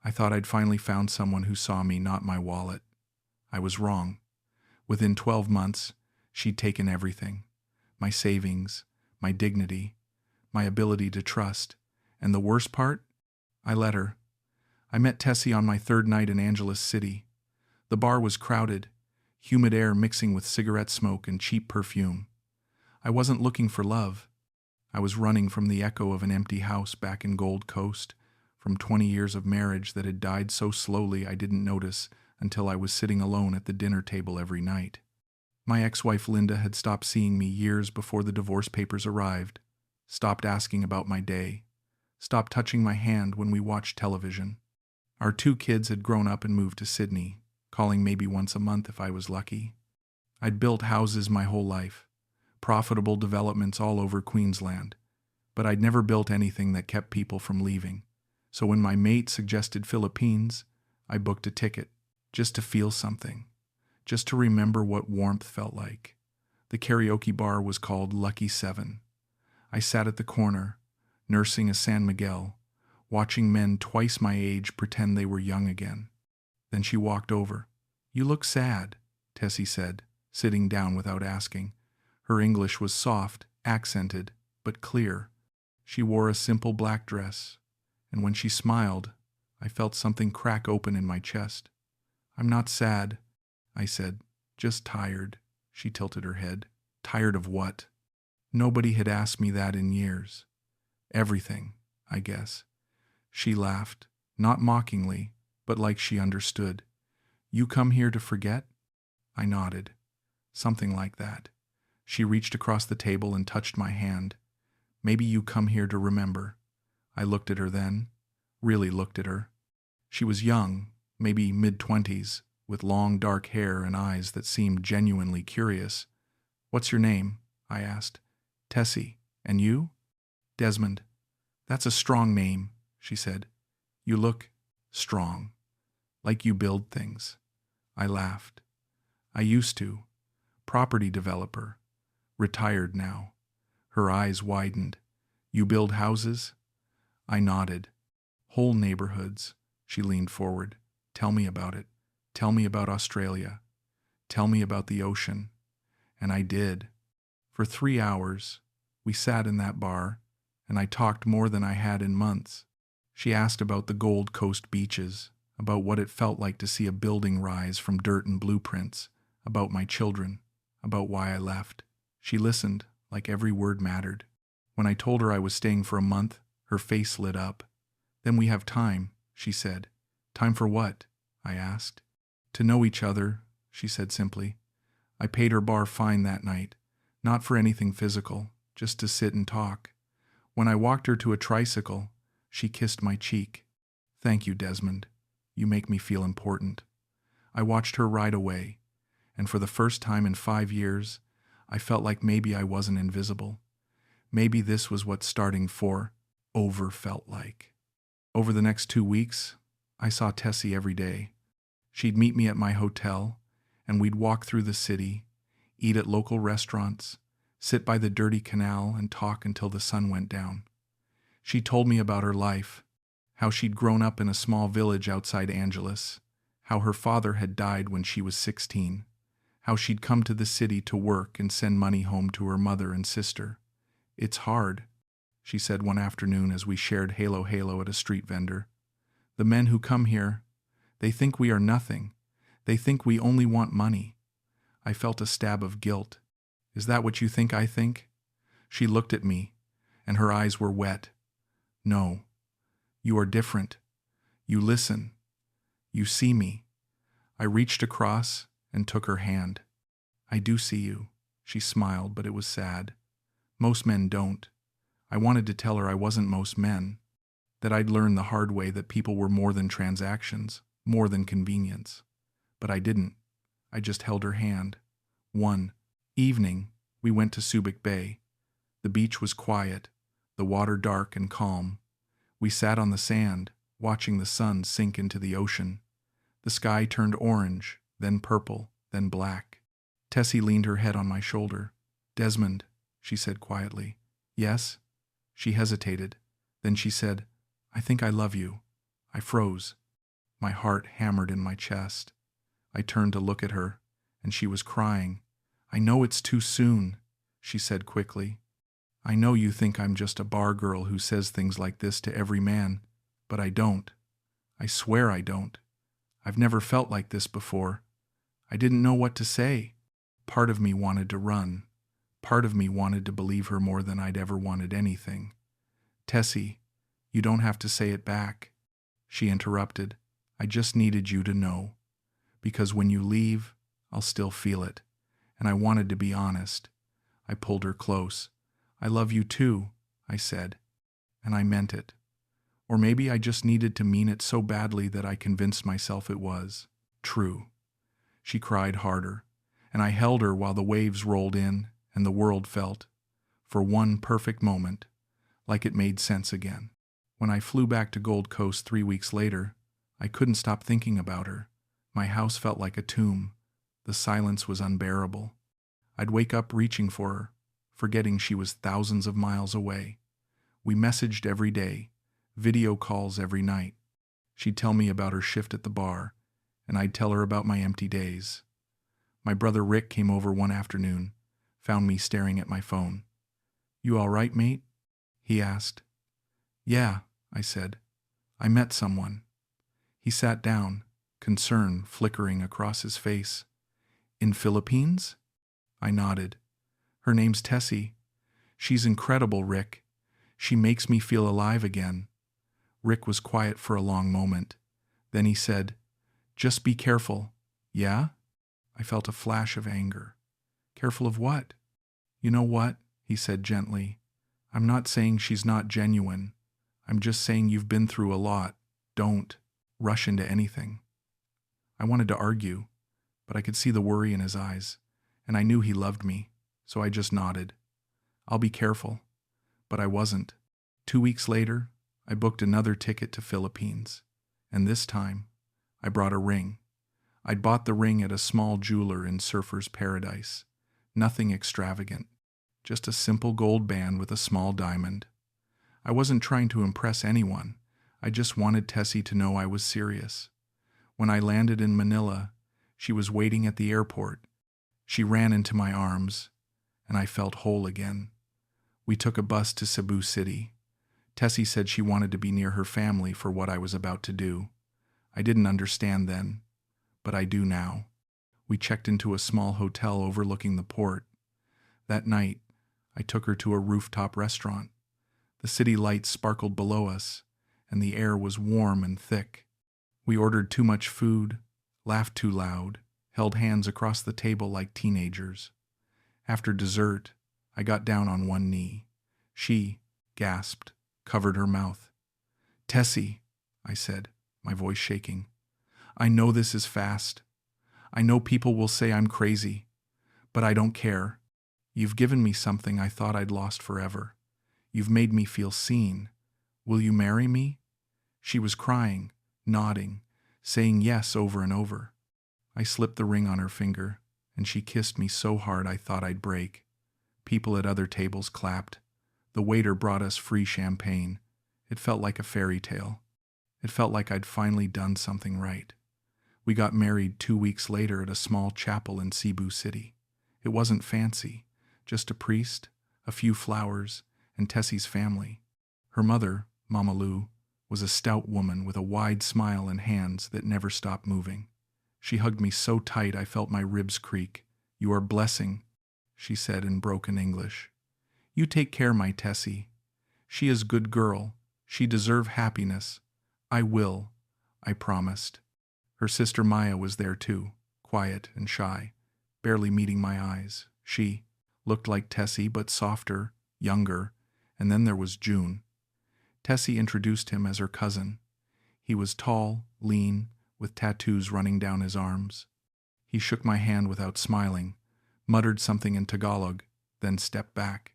I thought I'd finally found someone who saw me, not my wallet. I was wrong. Within 12 months, she'd taken everything. My savings, my dignity, my ability to trust. And the worst part? I let her. I met Tessie on my third night in Angeles City. The bar was crowded, humid air mixing with cigarette smoke and cheap perfume. I wasn't looking for love. I was running from the echo of an empty house back in Gold Coast, from 20 years of marriage that had died so slowly I didn't notice until I was sitting alone at the dinner table every night. My ex-wife Linda had stopped seeing me years before the divorce papers arrived, stopped asking about my day, stopped touching my hand when we watched television. Our 2 kids had grown up and moved to Sydney, calling maybe once a month if I was lucky. I'd built houses my whole life, profitable developments all over Queensland, but I'd never built anything that kept people from leaving. So when my mate suggested Philippines, I booked a ticket, just to feel something, just to remember what warmth felt like. The karaoke bar was called Lucky 7. I sat at the corner, nursing a San Miguel, watching men twice my age pretend they were young again. Then she walked over. "You look sad," Tessie said, sitting down without asking. Her English was soft, accented, but clear. She wore a simple black dress, and when she smiled, I felt something crack open in my chest. "I'm not sad," I said, "just tired." She tilted her head. "Tired of what?" Nobody had asked me that in years. "Everything, I guess." She laughed, not mockingly, but like she understood. "You come here to forget?" I nodded. "Something like that." She reached across the table and touched my hand. "Maybe you come here to remember." I looked at her then, really looked at her. She was young, maybe mid-20s, with long dark hair and eyes that seemed genuinely curious. "What's your name?" I asked. "Tessie. And you?" "Desmond." "That's a strong name," she said. "You look strong. Like you build things." I laughed. "I used to. Property developer. Retired now." Her eyes widened. "You build houses?" I nodded. "Whole neighborhoods." She leaned forward. "Tell me about it. Tell me about Australia. Tell me about the ocean." And I did. For 3 hours, we sat in that bar, and I talked more than I had in months. She asked about the Gold Coast beaches, about what it felt like to see a building rise from dirt and blueprints, about my children, about why I left. She listened, like every word mattered. When I told her I was staying for a month, her face lit up. "Then we have time," she said. "Time for what?" I asked. "To know each other," she said simply. I paid her bar fine that night, not for anything physical, just to sit and talk. When I walked her to a tricycle, she kissed my cheek. "Thank you, Desmond. You make me feel important." I watched her ride away, and for the first time in 5 years, I felt like maybe I wasn't invisible. Maybe this was what starting over felt like. Over the next 2 weeks, I saw Tessie every day. She'd meet me at my hotel, and we'd walk through the city, eat at local restaurants, sit by the dirty canal and talk until the sun went down. She told me about her life, how she'd grown up in a small village outside Angeles, how her father had died when she was 16, how she'd come to the city to work and send money home to her mother and sister. "It's hard," she said one afternoon as we shared Halo Halo at a street vendor. "The men who come here, they think we are nothing. They think we only want money." I felt a stab of guilt. "Is that what you think I think?" She looked at me, and her eyes were wet. "No. You are different. You listen. You see me." I reached across and took her hand. "I do see you." She smiled, but it was sad. "Most men don't." I wanted to tell her I wasn't most men, that I'd learned the hard way that people were more than transactions, more than convenience. But I didn't. I just held her hand. One evening, we went to Subic Bay. The beach was quiet, the water dark and calm. We sat on the sand, watching the sun sink into the ocean. The sky turned orange, then purple, then black. Tessie leaned her head on my shoulder. "Desmond," she said quietly. "Yes?" She hesitated. Then she said, "I think I love you." I froze. My heart hammered in my chest. I turned to look at her, and she was crying. "I know it's too soon," she said quickly. "I know you think I'm just a bar girl who says things like this to every man, but I don't. I swear I don't. I've never felt like this before. I didn't know what to say. Part of me wanted to run. Part of me wanted to believe her more than I'd ever wanted anything. Tessie, you don't have to say it back," she interrupted. "I just needed you to know. Because when you leave, I'll still feel it. And I wanted to be honest." I pulled her close. "I love you too," I said. And I meant it. Or maybe I just needed to mean it so badly that I convinced myself it was true. She cried harder, and I held her while the waves rolled in and the world felt, for one perfect moment, like it made sense again. When I flew back to Gold Coast 3 weeks later, I couldn't stop thinking about her. My house felt like a tomb. The silence was unbearable. I'd wake up reaching for her, forgetting she was thousands of miles away. We messaged every day, video calls every night. She'd tell me about her shift at the bar, and I'd tell her about my empty days. My brother Rick came over one afternoon, found me staring at my phone. "You all right, mate?" he asked. "Yeah," I said. "I met someone." He sat down, concern flickering across his face. "In Philippines?" I nodded. "Her name's Tessie. She's incredible, Rick. She makes me feel alive again." Rick was quiet for a long moment. Then he said, "Just be careful." "Yeah?" I felt a flash of anger. "Careful of what?" "You know what?" he said gently. "I'm not saying she's not genuine. I'm just saying you've been through a lot. Don't rush into anything." I wanted to argue, but I could see the worry in his eyes, and I knew he loved me, so I just nodded. "I'll be careful." But I wasn't. 2 weeks later, I booked another ticket to Philippines, and this time, I brought a ring. I'd bought the ring at a small jeweler in Surfer's Paradise. Nothing extravagant, just a simple gold band with a small diamond. I wasn't trying to impress anyone. I just wanted Tessie to know I was serious. When I landed in Manila, she was waiting at the airport. She ran into my arms, and I felt whole again. We took a bus to Cebu City. Tessie said she wanted to be near her family for what I was about to do. I didn't understand then, but I do now. We checked into a small hotel overlooking the port. That night, I took her to a rooftop restaurant. The city lights sparkled below us, and the air was warm and thick. We ordered too much food, laughed too loud, held hands across the table like teenagers. After dessert, I got down on one knee. She gasped, covered her mouth. "Tessie," I said, my voice shaking. "I know this is fast. I know people will say I'm crazy, but I don't care. You've given me something I thought I'd lost forever. You've made me feel seen. Will you marry me?" She was crying, nodding, saying yes over and over. I slipped the ring on her finger, and she kissed me so hard I thought I'd break. People at other tables clapped. The waiter brought us free champagne. It felt like a fairy tale. It felt like I'd finally done something right. We got married 2 weeks later at a small chapel in Cebu City. It wasn't fancy, just a priest, a few flowers, and Tessie's family. Her mother, Mama Lou, was a stout woman with a wide smile and hands that never stopped moving. She hugged me so tight I felt my ribs creak. "You are blessing," she said in broken English. "You take care, my Tessie. She is good girl. She deserve happiness. I will," I promised. Her sister Maya was there too, quiet and shy, barely meeting my eyes. She looked like Tessie but softer, younger, and then there was June. Tessie introduced him as her cousin. He was tall, lean, with tattoos running down his arms. He shook my hand without smiling, muttered something in Tagalog, then stepped back.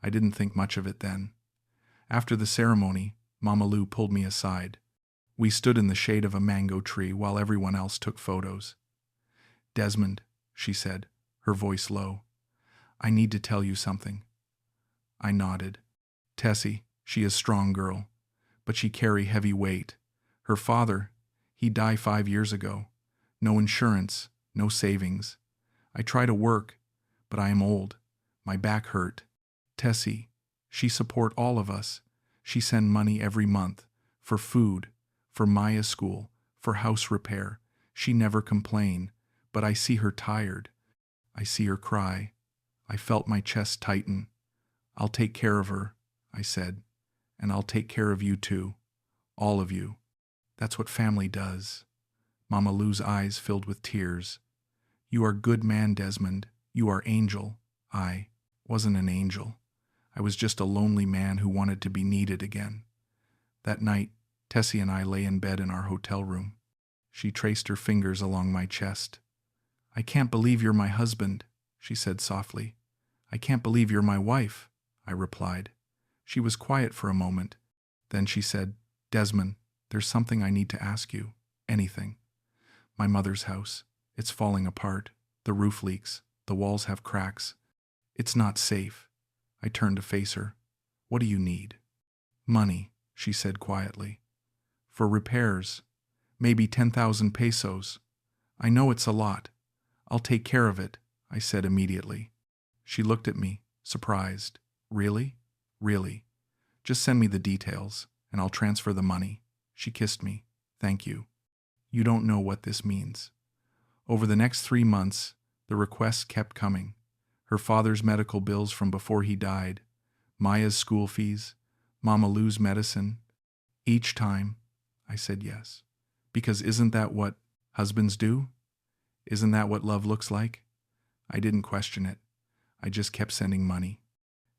I didn't think much of it then. After the ceremony, Mama Lou pulled me aside. We stood in the shade of a mango tree while everyone else took photos. "Desmond," she said, her voice low, "I need to tell you something." I nodded. "Tessie, she is a strong girl, but she carry heavy weight. Her father, He died 5 years ago. No insurance, no savings. I try to work, but I am old. My back hurt. Tessie, she support all of us. She send money every month for food, for Maya's school, for house repair. She never complain, but I see her tired. I see her cry. I felt my chest tighten. I'll take care of her, I said, and I'll take care of you too. All of you. That's what family does. Mama Lou's eyes filled with tears. You are good man, Desmond. You are angel. I wasn't an angel. I was just a lonely man who wanted to be needed again. That night, Tessie and I lay in bed in our hotel room. She traced her fingers along my chest. I can't believe you're my husband, she said softly. I can't believe you're my wife, I replied. She was quiet for a moment. Then she said, Desmond, there's something I need to ask you. Anything. My mother's house. It's falling apart. The roof leaks. The walls have cracks. It's not safe. I turned to face her. What do you need? Money, she said quietly. For repairs. Maybe 10,000 pesos. I know it's a lot. I'll take care of it, I said immediately. She looked at me, surprised. Really? Really. Just send me the details, and I'll transfer the money. She kissed me. Thank you. You don't know what this means. Over the next 3 months, the requests kept coming. Her father's medical bills from before he died, Maya's school fees, Mama Lou's medicine. Each time, I said yes. Because isn't that what husbands do? Isn't that what love looks like? I didn't question it. I just kept sending money.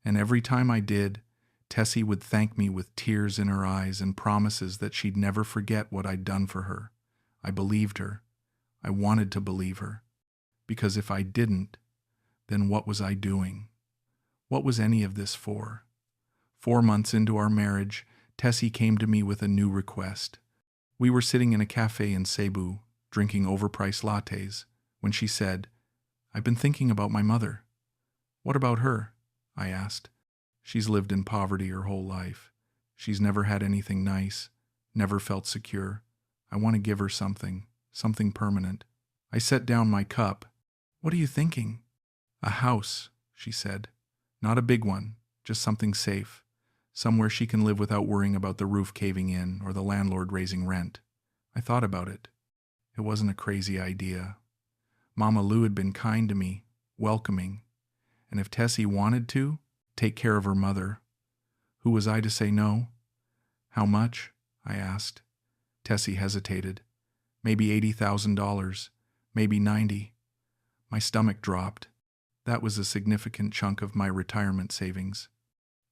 And every time I did, Tessie would thank me with tears in her eyes and promises that she'd never forget what I'd done for her. I believed her. I wanted to believe her. Because if I didn't, then what was I doing? What was any of this for? 4 months into our marriage, Tessie came to me with a new request. We were sitting in a cafe in Cebu, drinking overpriced lattes, when she said, I've been thinking about my mother. What about her? I asked. She's lived in poverty her whole life. She's never had anything nice, never felt secure. I want to give her something permanent. I set down my cup. What are you thinking? A house, she said. Not a big one, just something safe. Somewhere she can live without worrying about the roof caving in or the landlord raising rent. I thought about it. It wasn't a crazy idea. Mama Lou had been kind to me, welcoming. And if Tessie wanted to take care of her mother, who was I to say no? How much? I asked. Tessie hesitated. Maybe $80,000, maybe 90. My stomach dropped. That was a significant chunk of my retirement savings.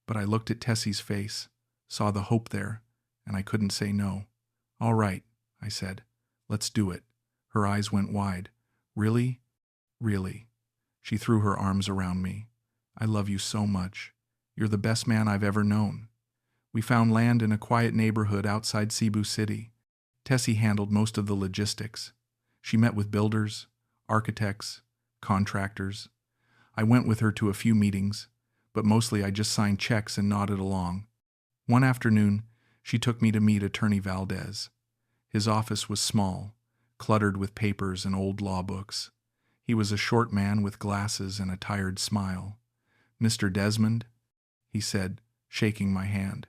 But I looked at Tessie's face, saw the hope there, and I couldn't say no. All right, I said. Let's do it. Her eyes went wide. Really? Really? She threw her arms around me. I love you so much. You're the best man I've ever known. We found land in a quiet neighborhood outside Cebu City. Tessie handled most of the logistics. She met with builders, architects, contractors. I went with her to a few meetings, but mostly I just signed checks and nodded along. One afternoon, she took me to meet Attorney Valdez. His office was small, cluttered with papers and old law books. He was a short man with glasses and a tired smile. Mr. Desmond, he said, shaking my hand.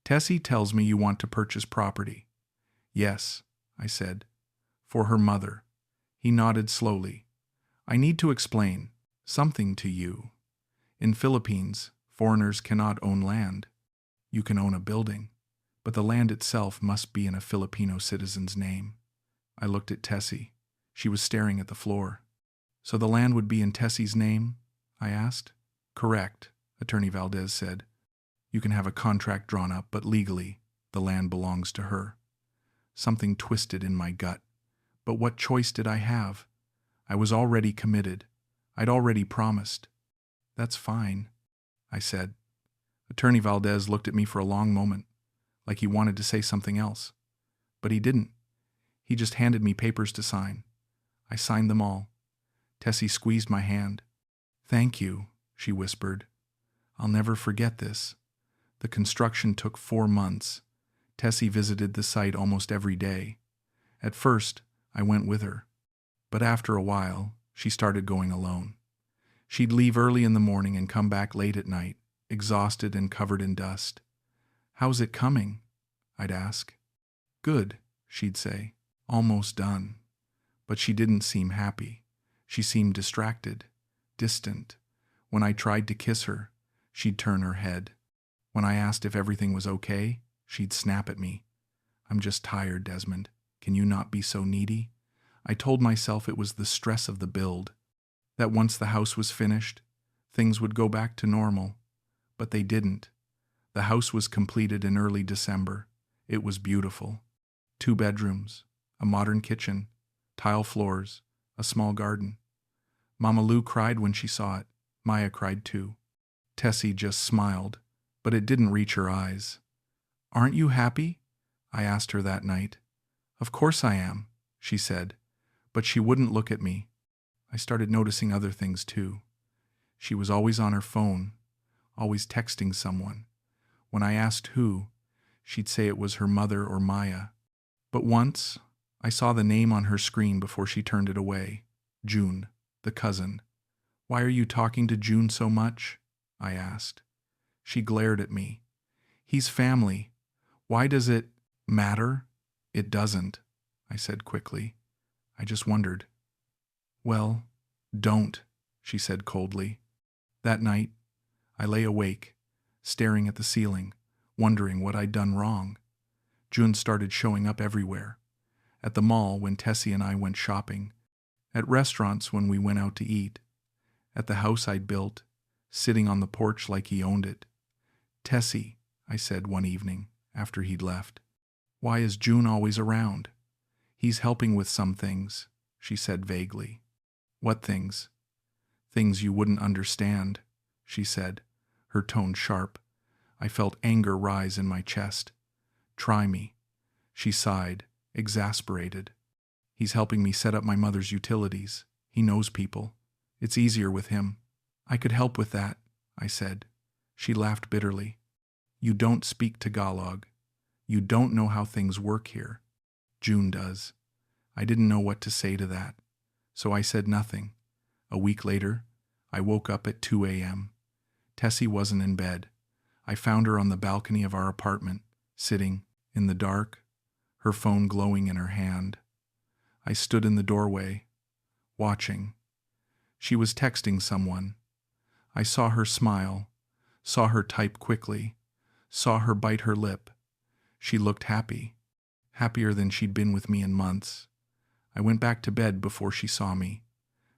Tessie tells me you want to purchase property. Yes, I said. For her mother. He nodded slowly. I need to explain something to you. In Philippines, foreigners cannot own land. You can own a building, but the land itself must be in a Filipino citizen's name. I looked at Tessie. She was staring at the floor. So the land would be in Tessie's name? I asked. Correct, Attorney Valdez said. You can have a contract drawn up, but legally, the land belongs to her. Something twisted in my gut. But what choice did I have? I was already committed. I'd already promised. That's fine, I said. Attorney Valdez looked at me for a long moment, like he wanted to say something else. But he didn't. He just handed me papers to sign. I signed them all. Tessie squeezed my hand. Thank you, she whispered. I'll never forget this. The construction took 4 months. Tessie visited the site almost every day. At first, I went with her, but after a while, she started going alone. She'd leave early in the morning and come back late at night, exhausted and covered in dust. "How's it coming?" I'd ask. "Good," she'd say, "almost done." But she didn't seem happy. She seemed distracted, distant. When I tried to kiss her, she'd turn her head. When I asked if everything was okay, she'd snap at me. "I'm just tired, Desmond. Can you not be so needy?" I told myself it was the stress of the build, that once the house was finished, things would go back to normal. But they didn't. The house was completed in early December. It was beautiful. 2 bedrooms, a modern kitchen, tile floors, a small garden. Mama Lou cried when she saw it. Maya cried too. Tessie just smiled, but it didn't reach her eyes. "Aren't you happy?" I asked her that night. "Of course I am," she said, but she wouldn't look at me. I started noticing other things too. She was always on her phone, always texting someone. When I asked who, she'd say it was her mother or Maya. But once, I saw the name on her screen before she turned it away. June, the cousin. "Why are you talking to June so much?" I asked. She glared at me. "He's family. Why does it matter?" "It doesn't," I said quickly. "I just wondered." "Well, don't," she said coldly. That night, I lay awake, staring at the ceiling, wondering what I'd done wrong. June started showing up everywhere. At the mall when Tessie and I went shopping. At restaurants when we went out to eat. At the house I'd built, sitting on the porch like he owned it. "Tessie," I said one evening after he'd left, "why is June always around?" "He's helping with some things," she said vaguely. "What things?" "Things you wouldn't understand," she said, her tone sharp. I felt anger rise in my chest. "Try me." She sighed, exasperated. "He's helping me set up my mother's utilities. He knows people. It's easier with him." "I could help with that," I said. She laughed bitterly. "You don't speak Tagalog. You don't know how things work here." "June does." I didn't know what to say to that, so I said nothing. A week later, I woke up at 2 a.m. Tessie wasn't in bed. I found her on the balcony of our apartment, sitting in the dark, her phone glowing in her hand. I stood in the doorway, watching. She was texting someone. I saw her smile, saw her type quickly, saw her bite her lip. She looked happy, happier than she'd been with me in months. I went back to bed before she saw me.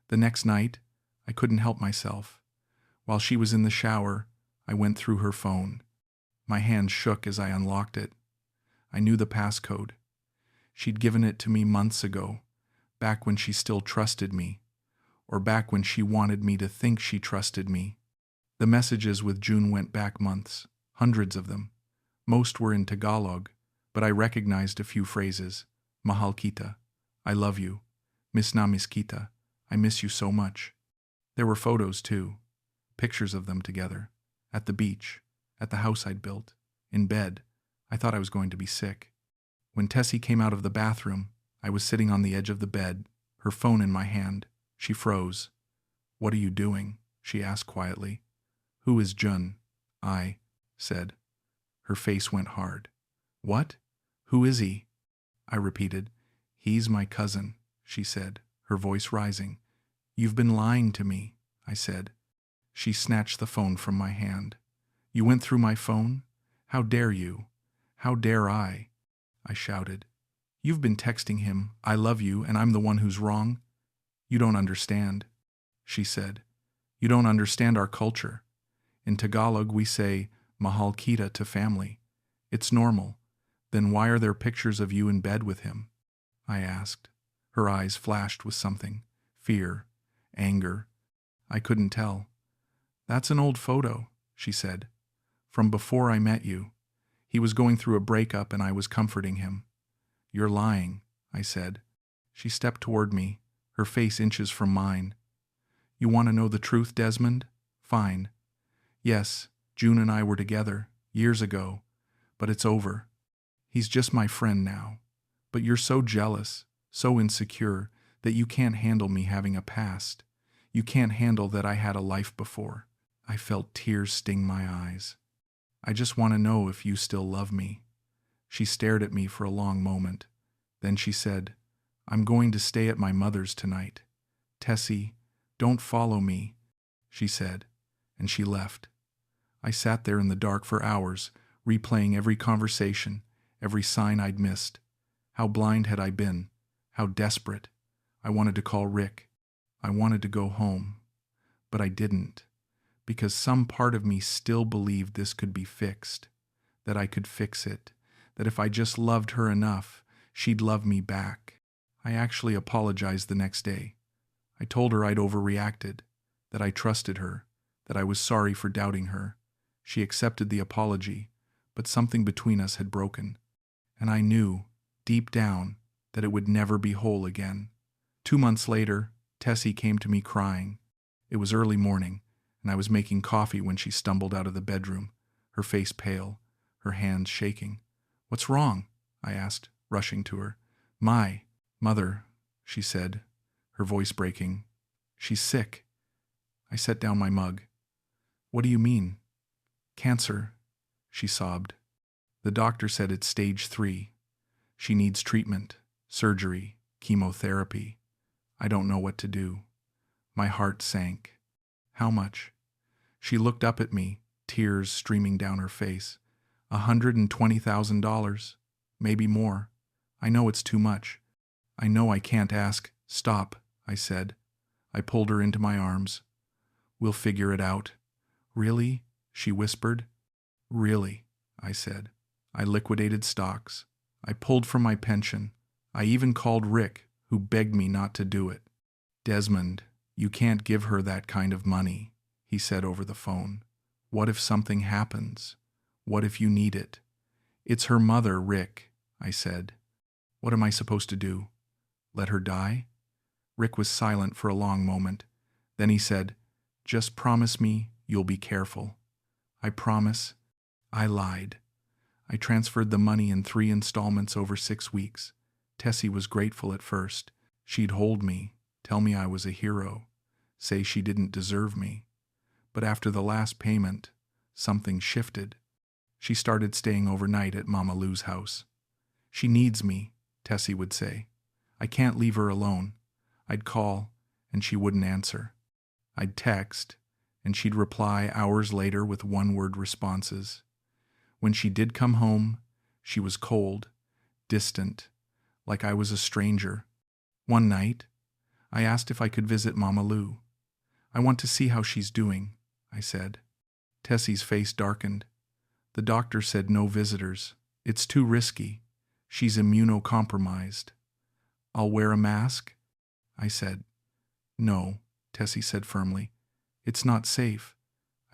The next night, I couldn't help myself. While she was in the shower, I went through her phone. My hands shook as I unlocked it. I knew the passcode. She'd given it to me months ago, back when she still trusted me, or back when she wanted me to think she trusted me. The messages with June went back months, hundreds of them. Most were in Tagalog, but I recognized a few phrases. "Mahal kita," "I love you," "Miss na miss kita," "I miss you so much." There were photos too, pictures of them together, at the beach, at the house I'd built, in bed. I thought I was going to be sick. When Tessie came out of the bathroom, I was sitting on the edge of the bed, her phone in my hand. She froze. "What are you doing?" she asked quietly. "Who is Jun?" I said. Her face went hard. "What? Who is he?" I repeated. "He's my cousin," she said, her voice rising. "You've been lying to me," I said. She snatched the phone from my hand. "You went through my phone? How dare you? How dare I?" I shouted. "You've been texting him, 'I love you,' and I'm the one who's wrong." "You don't understand," she said. "You don't understand our culture. In Tagalog we say, 'Mahal kita' to family. It's normal. Then why are there pictures of you in bed with him?" I asked. Her eyes flashed with something. Fear, anger. I couldn't tell. "That's an old photo," she said. "From before I met you. He was going through a breakup and I was comforting him." "You're lying," I said. She stepped toward me, her face inches from mine. "You want to know the truth, Desmond? Fine. Yes, June and I were together, years ago, but it's over. He's just my friend now. But you're so jealous, so insecure, that you can't handle me having a past. You can't handle that I had a life before. I felt tears sting my eyes. I just want to know if you still love me. She stared at me for a long moment. Then she said, I'm going to stay at my mother's tonight. Tessie, don't follow me, she said, and she left. I sat there in the dark for hours, replaying every conversation, every sign I'd missed. How blind had I been? How desperate? I wanted to call Rick. I wanted to go home. But I didn't, because some part of me still believed this could be fixed, that I could fix it, that if I just loved her enough, she'd love me back. I actually apologized the next day. I told her I'd overreacted, that I trusted her, that I was sorry for doubting her. She accepted the apology, but something between us had broken, and I knew, deep down, that it would never be whole again. 2 months later, Tessie came to me crying. It was early morning, and I was making coffee when she stumbled out of the bedroom, her face pale, her hands shaking. What's wrong? I asked, rushing to her. My mother, she said, her voice breaking. She's sick. I set down my mug. What do you mean? Cancer, she sobbed. The doctor said it's stage 3. She needs treatment, surgery, chemotherapy. I don't know what to do. My heart sank. How much? She looked up at me, tears streaming down her face. $120,000, maybe more. I know it's too much. I know I can't ask. Stop, I said. I pulled her into my arms. We'll figure it out. Really? She whispered. Really, I said. I liquidated stocks. I pulled from my pension. I even called Rick, who begged me not to do it. Desmond, you can't give her that kind of money, he said over the phone. What if something happens? What if you need it? It's her mother, Rick, I said. What am I supposed to do? Let her die? Rick was silent for a long moment. Then he said, just promise me you'll be careful. I promise. I lied. I transferred the money in 3 installments over 6 weeks. Tessie was grateful at first. She'd hold me, tell me I was a hero, say she didn't deserve me. But after the last payment, something shifted. She started staying overnight at Mama Lou's house. She needs me, Tessie would say. I can't leave her alone. I'd call, and she wouldn't answer. I'd text, and she'd reply hours later with one-word responses. When she did come home, she was cold, distant, like I was a stranger. One night, I asked if I could visit Mama Lou. I want to see how she's doing, I said. Tessie's face darkened. The doctor said no visitors. It's too risky. She's immunocompromised. I'll wear a mask? I said. No, Tessie said firmly. It's not safe.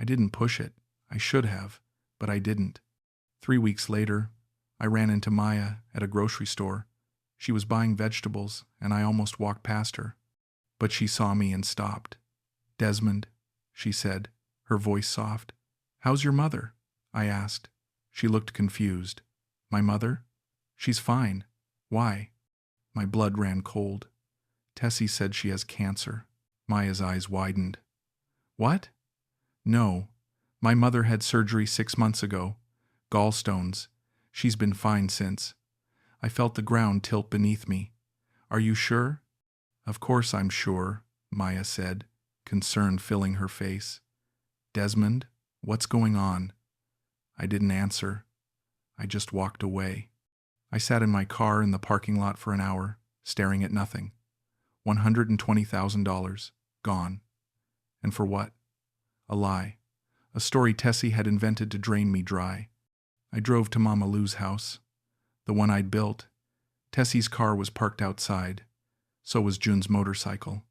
I didn't push it. I should have, but I didn't. 3 weeks later, I ran into Maya at a grocery store. She was buying vegetables, and I almost walked past her. But she saw me and stopped. Desmond, she said, her voice soft. How's your mother? I asked. She looked confused. My mother? She's fine. Why? My blood ran cold. Tessie said she has cancer. Maya's eyes widened. What? No. My mother had surgery 6 months ago. Gallstones. She's been fine since. I felt the ground tilt beneath me. Are you sure? Of course I'm sure, Maya said, concern filling her face. Desmond, what's going on? I didn't answer. I just walked away. I sat in my car in the parking lot for an hour, staring at nothing. $120,000, gone. And for what? A lie. A story Tessie had invented to drain me dry. I drove to Mama Lou's house, the one I'd built. Tessie's car was parked outside. So was June's motorcycle.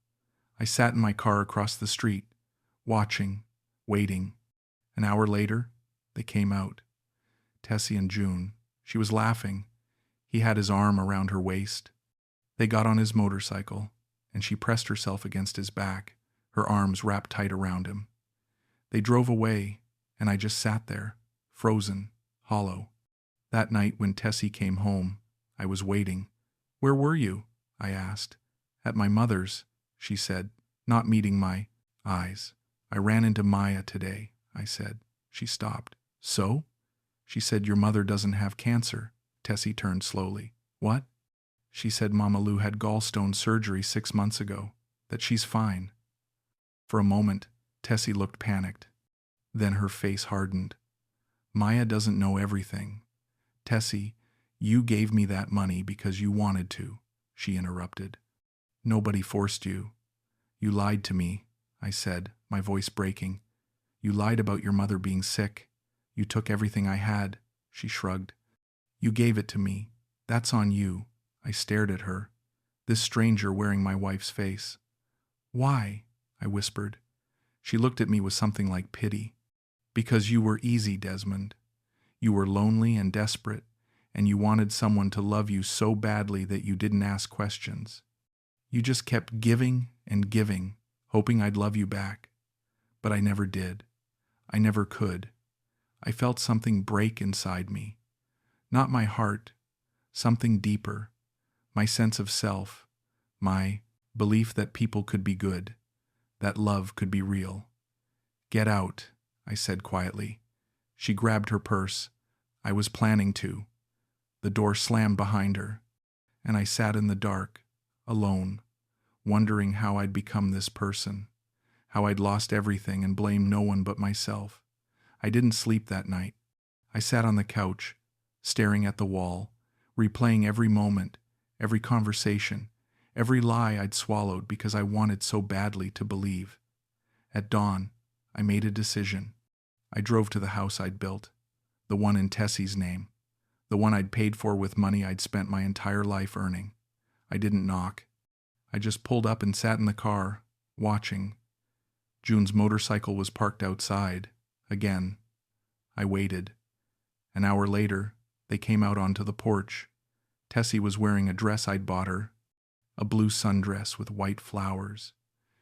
I sat in my car across the street, watching, waiting. An hour later, they came out. Tessie and June. She was laughing. He had his arm around her waist. They got on his motorcycle, and she pressed herself against his back, her arms wrapped tight around him. They drove away, and I just sat there, frozen, hollow. That night when Tessie came home, I was waiting, Where were you? I asked. At my mother's, she said, not meeting my eyes. I ran into Maya today, I said. She stopped. So? She said, your mother doesn't have cancer. Tessie turned slowly. What? She said Mama Lou had gallstone surgery 6 months ago, that she's fine. For a moment, Tessie looked panicked. Then her face hardened. Maya doesn't know everything. Tessie, you gave me that money because you wanted to, she interrupted. Nobody forced you. You lied to me, I said, my voice breaking. You lied about your mother being sick. You took everything I had, she shrugged. You gave it to me. That's on you. I stared at her, this stranger wearing my wife's face. Why? I whispered. She looked at me with something like pity. Because you were easy, Desmond. You were lonely and desperate, and you wanted someone to love you so badly that you didn't ask questions. You just kept giving and giving, hoping I'd love you back. But I never did. I never could. I felt something break inside me. Not my heart, something deeper. My sense of self, my belief that people could be good, that love could be real. Get out, I said quietly. She grabbed her purse. I was planning to. The door slammed behind her, and I sat in the dark, alone, wondering how I'd become this person, how I'd lost everything and blamed no one but myself. I didn't sleep that night. I sat on the couch, staring at the wall, replaying every moment, every conversation, every lie I'd swallowed because I wanted so badly to believe. At dawn, I made a decision. I drove to the house I'd built, the one in Tessie's name, the one I'd paid for with money I'd spent my entire life earning. I didn't knock. I just pulled up and sat in the car, watching. June's motorcycle was parked outside. Again. I waited. An hour later, they came out onto the porch. Tessie was wearing a dress I'd bought her, a blue sundress with white flowers.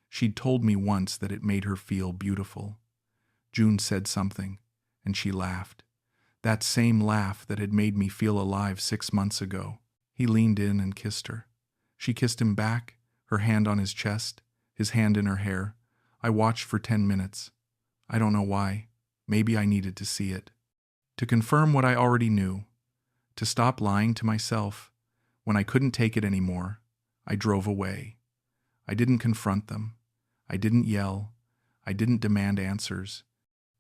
She'd told me once that it made her feel beautiful. June said something, and she laughed. That same laugh that had made me feel alive 6 months ago. He leaned in and kissed her. She kissed him back, her hand on his chest, his hand in her hair. I watched for 10 minutes. I don't know why. Maybe I needed to see it. To confirm what I already knew. To stop lying to myself. When I couldn't take it anymore, I drove away. I didn't confront them. I didn't yell. I didn't demand answers.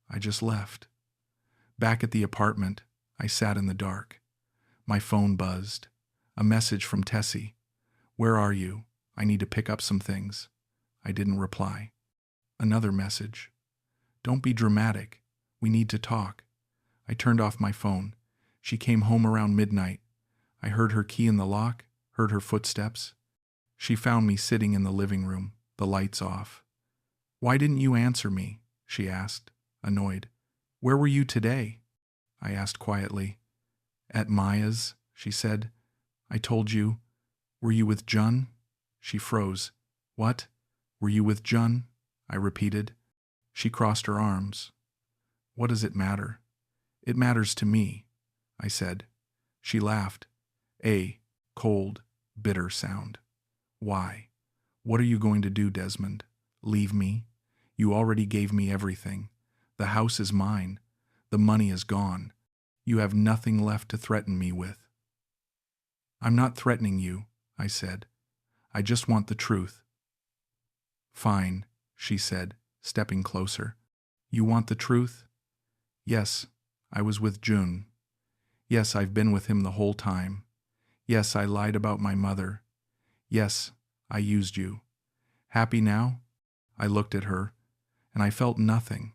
I just left. Back at the apartment, I sat in the dark. My phone buzzed. A message from Tessie. Where are you? I need to pick up some things. I didn't reply. Another message. Don't be dramatic. We need to talk. I turned off my phone. She came home around midnight. I heard her key in the lock, heard her footsteps. She found me sitting in the living room, the lights off. Why didn't you answer me? She asked, annoyed. Where were you today? I asked quietly. At Maya's, she said. I told you. Were you with Jun? She froze. What? Were you with Jun? I repeated. She crossed her arms. What does it matter? It matters to me, I said. She laughed. A cold, bitter sound. Why? What are you going to do, Desmond? Leave me? You already gave me everything. The house is mine. The money is gone. You have nothing left to threaten me with. I'm not threatening you, I said. I just want the truth. Fine, she said, stepping closer. You want the truth? Yes, I was with Jun. Yes, I've been with him the whole time. Yes, I lied about my mother. Yes, I used you. Happy now? I looked at her, and I felt nothing.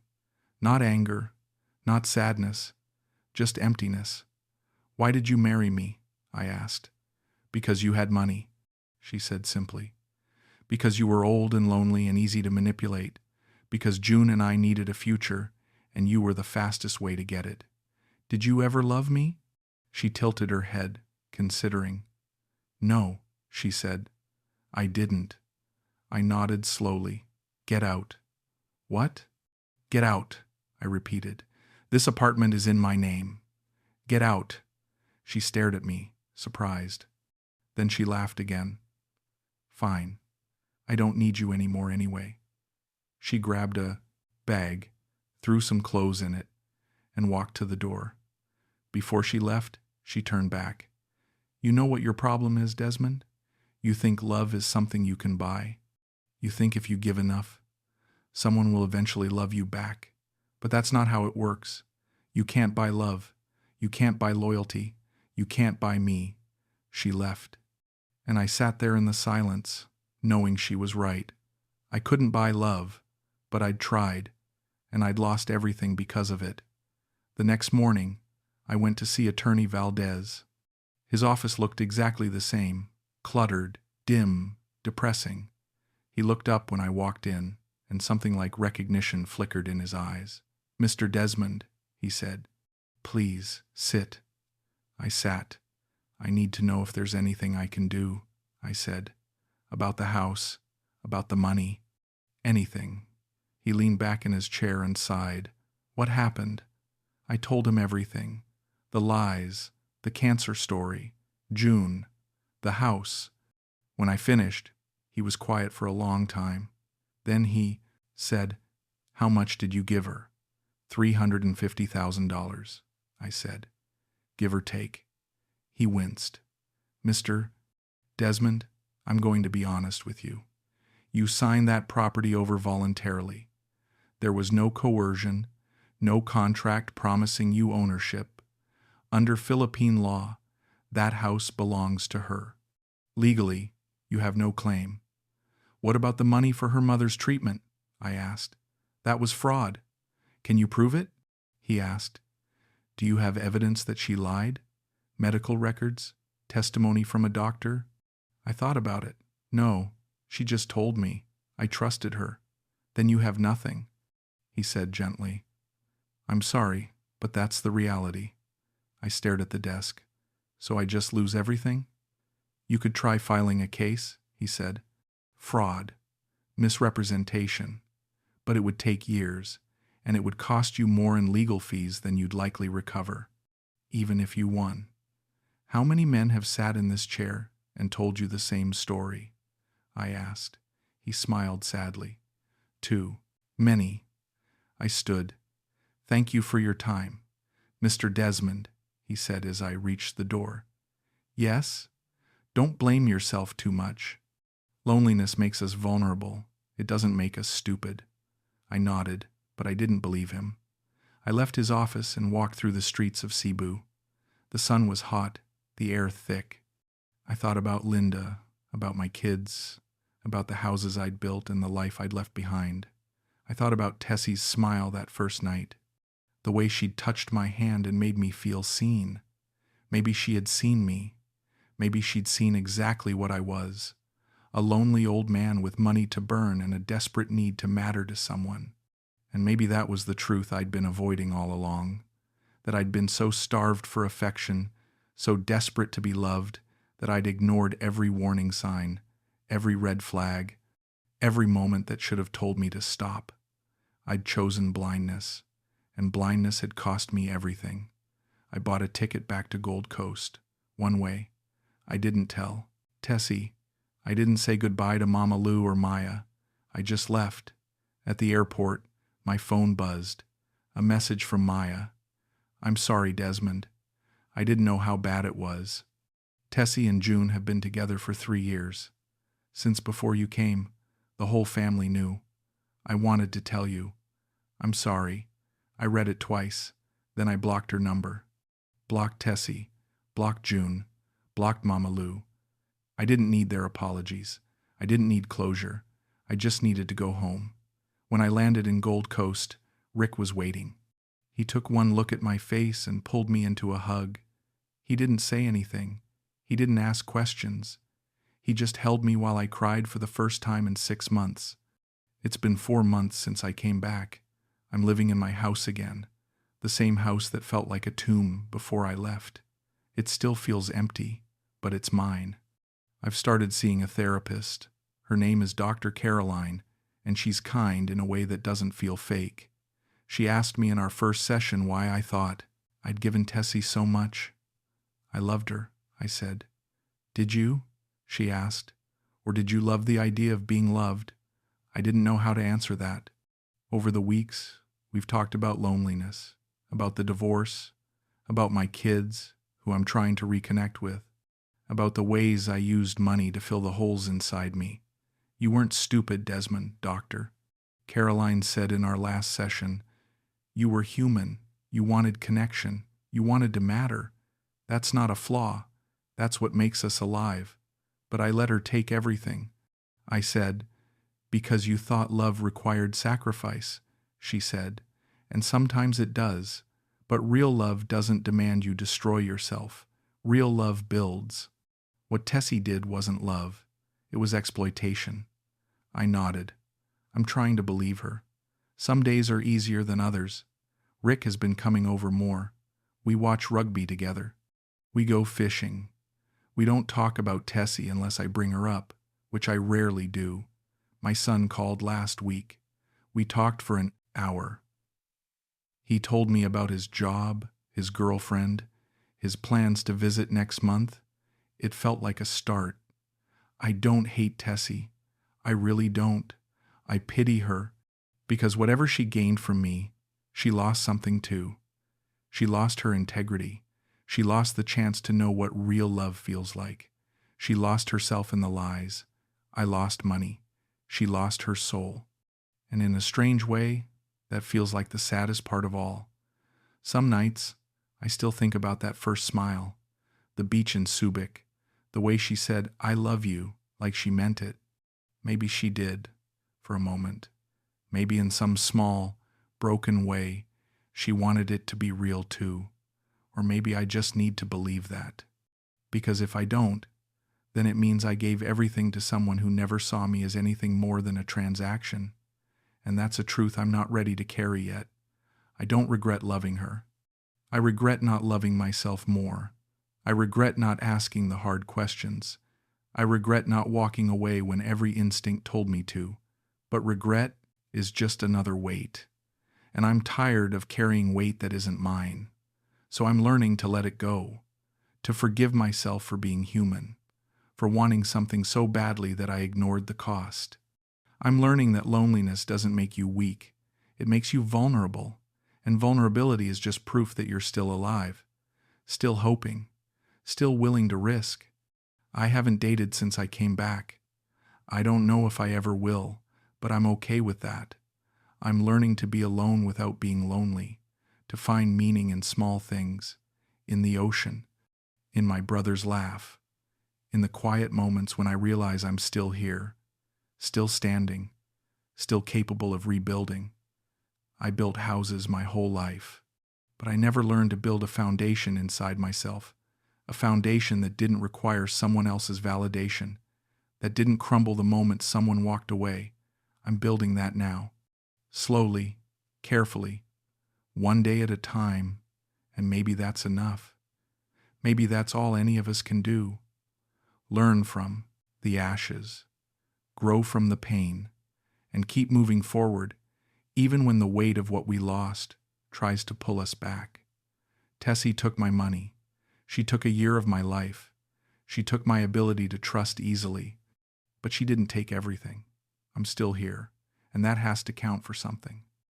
Not anger, not sadness, just emptiness. Why did you marry me? I asked. Because you had money, she said simply. Because you were old and lonely and easy to manipulate. Because June and I needed a future, and you were the fastest way to get it. Did you ever love me? She tilted her head, considering. No, she said. I didn't. I nodded slowly. Get out. What? Get out, I repeated. This apartment is in my name. Get out. She stared at me, surprised. Then she laughed again. Fine. I don't need you anymore anyway. She grabbed a bag, threw some clothes in it, and walked to the door. Before she left, she turned back. You know what your problem is, Desmond? You think love is something you can buy. You think if you give enough, someone will eventually love you back. But that's not how it works. You can't buy love. You can't buy loyalty. You can't buy me. She left. And I sat there in the silence, knowing she was right. I couldn't buy love, but I'd tried, and I'd lost everything because of it. The next morning, I went to see Attorney Valdez. His office looked exactly the same, cluttered, dim, depressing. He looked up when I walked in, and something like recognition flickered in his eyes. Mr. Desmond, he said, please, sit. I sat. I need to know if there's anything I can do, I said. About the house, about the money, anything. He leaned back in his chair and sighed. What happened? I told him everything. The lies, the cancer story, June, the house. When I finished, he was quiet for a long time. Then he said, how much did you give her? $350,000, I said. Give or take. He winced. Mr. Desmond, I'm going to be honest with you. You signed that property over voluntarily. There was no coercion, no contract promising you ownership. Under Philippine law, that house belongs to her. Legally, you have no claim. What about the money for her mother's treatment? I asked. That was fraud. Can you prove it? He asked. Do you have evidence that she lied? Medical records? Testimony from a doctor? I thought about it. No, she just told me. I trusted her. Then you have nothing, he said gently. I'm sorry, but that's the reality. I stared at the desk. So I just lose everything? You could try filing a case, he said. Fraud, misrepresentation. But it would take years, and it would cost you more in legal fees than you'd likely recover, even if you won. How many men have sat in this chair and told you the same story? I asked. He smiled sadly. 2. Many. I stood. Thank you for your time. Mr. Desmond, he said as I reached the door. Yes? Don't blame yourself too much. Loneliness makes us vulnerable. It doesn't make us stupid. I nodded, but I didn't believe him. I left his office and walked through the streets of Cebu. The sun was hot, the air thick. I thought about Linda, about my kids, about the houses I'd built and the life I'd left behind. I thought about Tessie's smile that first night, the way she'd touched my hand and made me feel seen. Maybe she had seen me. Maybe she'd seen exactly what I was, a lonely old man with money to burn and a desperate need to matter to someone. And maybe that was the truth I'd been avoiding all along, that I'd been so starved for affection, so desperate to be loved, that I'd ignored every warning sign, every red flag, every moment that should have told me to stop. I'd chosen blindness, and blindness had cost me everything. I bought a ticket back to Gold Coast, one way. I didn't tell Tessy. I didn't say goodbye to Mama Lou or Maya. I just left. At the airport, my phone buzzed. A message from Maya. I'm sorry, Desmond. I didn't know how bad it was. Tessie and June have been together for 3 years. Since before you came, the whole family knew. I wanted to tell you. I'm sorry. I read it twice. Then I blocked her number. Blocked Tessie. Blocked June. Blocked Mama Lou. I didn't need their apologies. I didn't need closure. I just needed to go home. When I landed in Gold Coast, Rick was waiting. He took one look at my face and pulled me into a hug. He didn't say anything. He didn't ask questions. He just held me while I cried for the first time in 6 months. It's been 4 months since I came back. I'm living in my house again, the same house that felt like a tomb before I left. It still feels empty, but it's mine. I've started seeing a therapist. Her name is Dr. Caroline, and she's kind in a way that doesn't feel fake. She asked me in our first session why I thought I'd given Tessie so much. I loved her, I said. Did you? She asked. Or did you love the idea of being loved? I didn't know how to answer that. Over the weeks, we've talked about loneliness, about the divorce, about my kids, who I'm trying to reconnect with, about the ways I used money to fill the holes inside me. You weren't stupid, Desmond, doctor. Caroline said in our last session, you were human. You wanted connection. You wanted to matter. That's not a flaw. That's what makes us alive. But I let her take everything. I said, because you thought love required sacrifice, she said, and sometimes it does. But real love doesn't demand you destroy yourself. Real love builds. What Tessie did wasn't love. It was exploitation. I nodded. I'm trying to believe her. Some days are easier than others. Rick has been coming over more. We watch rugby together. We go fishing. We don't talk about Tessie unless I bring her up, which I rarely do. My son called last week. We talked for an hour. He told me about his job, his girlfriend, his plans to visit next month. It felt like a start. I don't hate Tessie. I really don't. I pity her, because whatever she gained from me, she lost something too. She lost her integrity. She lost the chance to know what real love feels like. She lost herself in the lies. I lost money. She lost her soul. And in a strange way, that feels like the saddest part of all. Some nights, I still think about that first smile, the beach in Subic, the way she said, I love you, like she meant it. Maybe she did, for a moment. Maybe in some small, broken way, she wanted it to be real too. Or maybe I just need to believe that. Because if I don't, then it means I gave everything to someone who never saw me as anything more than a transaction. And that's a truth I'm not ready to carry yet. I don't regret loving her. I regret not loving myself more. I regret not asking the hard questions. I regret not walking away when every instinct told me to. But regret is just another weight. And I'm tired of carrying weight that isn't mine. So I'm learning to let it go, to forgive myself for being human, for wanting something so badly that I ignored the cost. I'm learning that loneliness doesn't make you weak. It makes you vulnerable. And vulnerability is just proof that you're still alive, still hoping, still willing to risk. I haven't dated since I came back. I don't know if I ever will, but I'm okay with that. I'm learning to be alone without being lonely, to find meaning in small things, in the ocean, in my brother's laugh, in the quiet moments when I realize I'm still here, still standing, still capable of rebuilding. I built houses my whole life, but I never learned to build a foundation inside myself, a foundation that didn't require someone else's validation, that didn't crumble the moment someone walked away. I'm building that now, slowly, carefully, one day at a time, and maybe that's enough. Maybe that's all any of us can do. Learn from the ashes, grow from the pain, and keep moving forward, even when the weight of what we lost tries to pull us back. Tessie took my money. She took a year of my life. She took my ability to trust easily. But she didn't take everything. I'm still here, and that has to count for something.